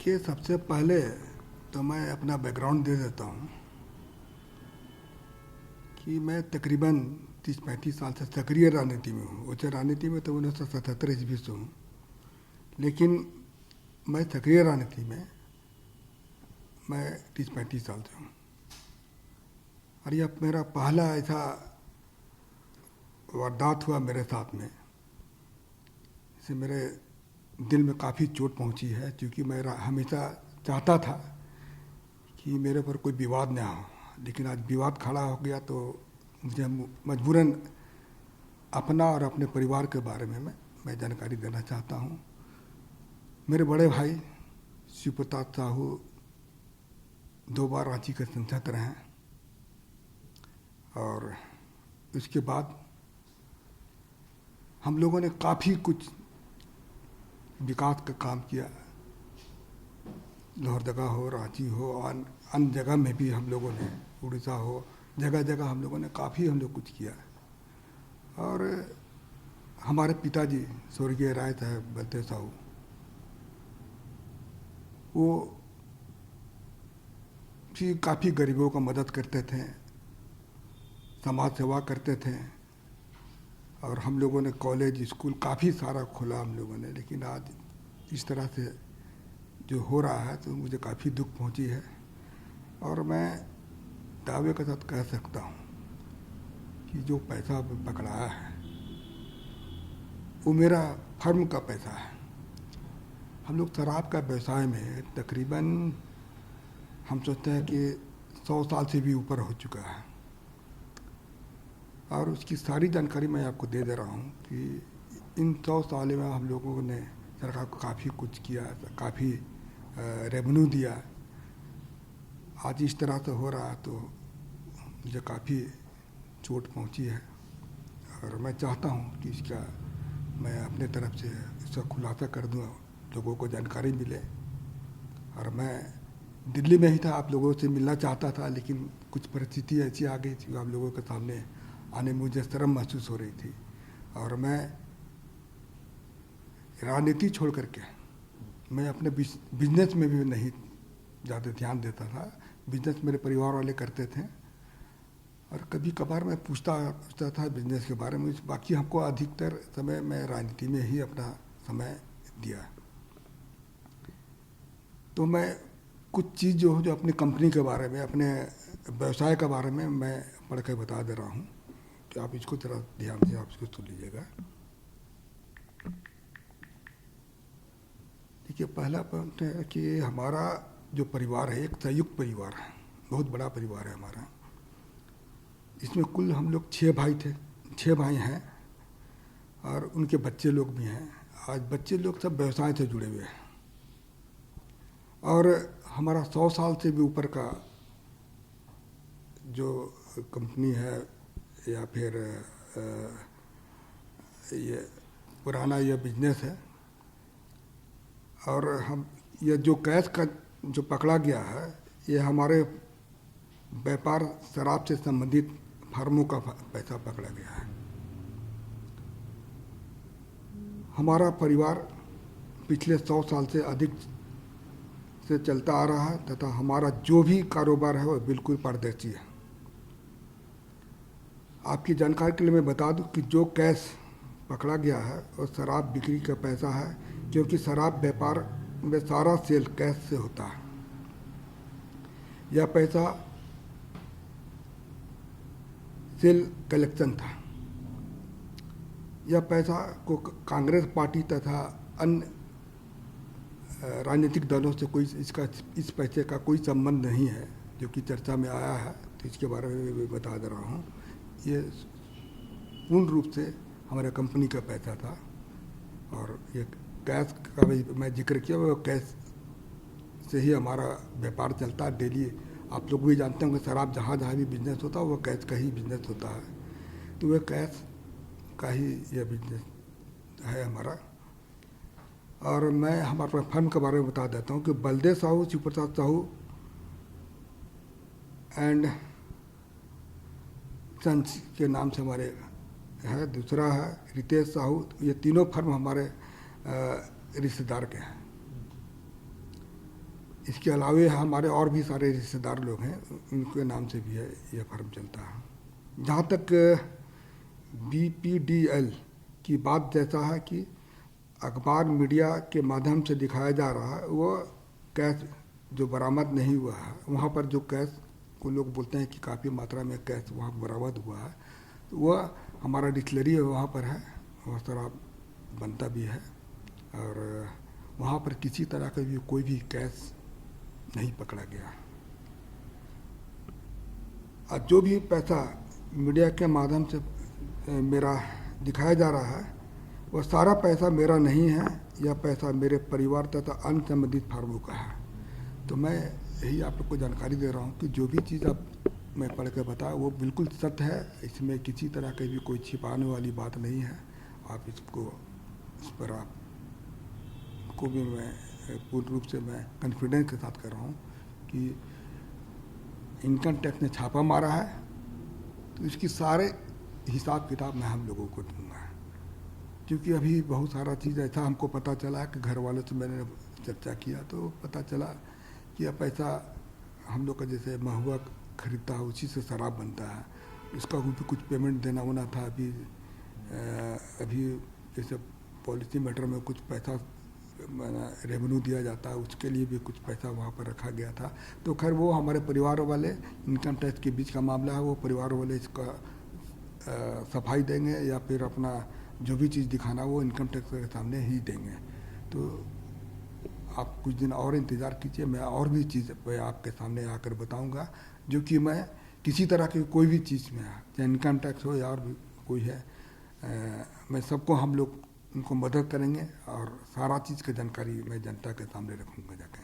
देखिए, सबसे पहले तो मैं अपना बैकग्राउंड दे देता हूँ कि मैं तकरीबन 30-35 साल से सक्रिय राजनीति में हूँ। उच्च राजनीति में तो 1977 ईस्वी से हूँ, लेकिन मैं सक्रिय राजनीति में मैं 30-35 साल से हूँ। और यह मेरा पहला ऐसा वारदात हुआ मेरे साथ में, इससे मेरे दिल में काफ़ी चोट पहुँची है, क्योंकि मैं हमेशा चाहता था कि मेरे पर कोई विवाद ना हो, लेकिन आज विवाद खड़ा हो गया तो मुझे मजबूरन अपना और अपने परिवार के बारे में मैं जानकारी देना चाहता हूँ। मेरे बड़े भाई शिव प्रताप साहू 2 बार रांची के सांसद रहे हैं, और उसके बाद हम लोगों ने काफ़ी कुछ विकास का काम किया। लोहरदगा हो, रांची हो, अन्य जगह में भी हम लोगों ने, उड़ीसा हो, जगह जगह हम लोगों ने काफ़ी कुछ किया। और हमारे पिताजी स्वर्गीय राय साहब बलदेव साहू, वो भी काफ़ी गरीबों का मदद करते थे, समाज सेवा करते थे, और हम लोगों ने कॉलेज स्कूल काफ़ी सारा खोला हम लोगों ने। लेकिन आज इस तरह से जो हो रहा है तो मुझे काफ़ी दुख पहुंची है, और मैं दावे के साथ कह सकता हूं कि जो पैसा पकड़ाया है वो मेरा फर्म का पैसा है। हम लोग शराब का व्यवसाय में तकरीबन हम सोचते हैं कि 100 साल से भी ऊपर हो चुका है, और उसकी सारी जानकारी मैं आपको दे रहा हूँ कि इन 100 साल में हम लोगों ने सरकार को काफ़ी कुछ किया, काफ़ी रेवेन्यू दिया। आज इस तरह से हो रहा तो मुझे काफ़ी चोट पहुँची है, और मैं चाहता हूँ कि इसका मैं अपने तरफ से इसका खुलासा कर दूँ, लोगों को जानकारी मिले। और मैं दिल्ली में ही था, आप लोगों से मिलना चाहता था, लेकिन कुछ परिस्थिति ऐसी आ गई थी, आप लोगों के सामने आने में मुझे शर्म महसूस हो रही थी। और मैं राजनीति छोड़ करके मैं अपने बिजनेस में भी नहीं ज़्यादा ध्यान देता था। बिजनेस मेरे परिवार वाले करते थे, और कभी कभार मैं पूछता था बिजनेस के बारे में। बाकी हमको अधिकतर समय मैं राजनीति में ही अपना समय दिया। तो मैं कुछ चीज़ जो अपनी कंपनी के बारे में, अपने व्यवसाय के बारे में मैं पढ़ के बता दे रहा हूँ, कि आप इसको जरा ध्यान से आप इसको सुन लीजिएगा। देखिए, पहला पॉइंट है कि हमारा जो परिवार है एक संयुक्त परिवार है, बहुत बड़ा परिवार है हमारा। इसमें कुल हम लोग 6 भाई थे, 6 भाई हैं, और उनके बच्चे लोग भी हैं। आज बच्चे लोग सब व्यवसाय से जुड़े हुए हैं, और हमारा 100 साल से भी ऊपर का जो कंपनी है या फिर ये पुराना ये बिजनेस है। और हम ये जो कैश का जो पकड़ा गया है, ये हमारे व्यापार शराब से संबंधित फर्मों का पैसा पकड़ा गया है। हमारा परिवार पिछले 100 साल से अधिक से चलता आ रहा है, तथा हमारा जो भी कारोबार है वो बिल्कुल पारदर्शी है। आपकी जानकारी के लिए मैं बता दूं कि जो कैश पकड़ा गया है वो शराब बिक्री का पैसा है, क्योंकि शराब व्यापार में सारा सेल कैश से होता है। यह पैसा सेल कलेक्शन था। यह पैसा को कांग्रेस पार्टी तथा अन्य राजनीतिक दलों से कोई इस पैसे का कोई संबंध नहीं है, जो कि चर्चा में आया है। तो इसके बारे में मैं बता दे रहा हूँ। ये पूर्ण रूप से हमारे कंपनी का पैसा था, और ये कैश का भी मैं जिक्र किया, वो कैश से ही हमारा व्यापार चलता है डेली। आप लोग भी जानते होंगे, शराब जहाँ जहाँ भी बिजनेस होता है वो कैश का ही बिजनेस होता है। तो वह कैश का ही यह बिजनेस है हमारा। और मैं हमारे फर्म के बारे में बता देता हूँ कि बलदेव साहू, शिव प्रताप साहू एंड सन्स के नाम से हमारे है। दूसरा है रितेश साहू। ये तीनों फर्म हमारे रिश्तेदार के हैं। इसके अलावे हमारे और भी सारे रिश्तेदार लोग हैं, उनके नाम से भी है यह फर्म चलता है। जहाँ तक BPDL की बात जैसा है कि अखबार मीडिया के माध्यम से दिखाया जा रहा है, वो कैश जो बरामद नहीं हुआ है, वहाँ पर जो कैश को लोग बोलते हैं कि काफ़ी मात्रा में कैश वहाँ बरामद हुआ है, तो वह हमारा डिस्टिलरी है वहाँ पर है, वह शराब बनता भी है और वहाँ पर किसी तरह का भी कोई भी कैश नहीं पकड़ा गया। और जो भी पैसा मीडिया के माध्यम से मेरा दिखाया जा रहा है, वह सारा पैसा मेरा नहीं है, यह पैसा मेरे परिवार तथा अन्य संबंधित फार्मों का है। तो मैं यही आप लोग को जानकारी दे रहा हूँ कि जो भी चीज़ अब मैं पढ़ के बताया वो बिल्कुल सत्य है, इसमें किसी तरह की भी कोई छिपाने वाली बात नहीं है। आप इसको इस पर आपको भी मैं पूर्ण रूप से मैं कॉन्फिडेंस के साथ कर रहा हूँ कि इनकम टैक्स ने छापा मारा है, तो इसकी सारे हिसाब किताब मैं हम लोगों को दूंगा। क्योंकि अभी बहुत सारा चीज़ ऐसा हमको पता चला कि घर वालों से मैंने चर्चा किया तो पता चला कि यह पैसा हम लोग का जैसे महुआ खरीदता है उसी से शराब बनता है, उसका भी कुछ पेमेंट देना होना था। अभी जैसे पॉलिसी मैटर में कुछ पैसा रेवेन्यू दिया जाता है, उसके लिए भी कुछ पैसा वहाँ पर रखा गया था। तो खैर वो हमारे परिवार वाले, इनकम टैक्स के बीच का मामला है, वो परिवार वाले इसका सफाई देंगे या फिर अपना जो भी चीज़ दिखाना वो इनकम टैक्स के सामने ही देंगे। तो आप कुछ दिन और इंतज़ार कीजिए, मैं और भी चीज़ मैं आपके सामने आकर बताऊंगा, जो कि मैं किसी तरह की कोई भी चीज़ में, चाहे इनकम टैक्स हो या और भी कोई है, मैं सबको हम लोग उनको मदद करेंगे और सारा चीज़ की जानकारी मैं जनता के सामने रखूँगा जाकर।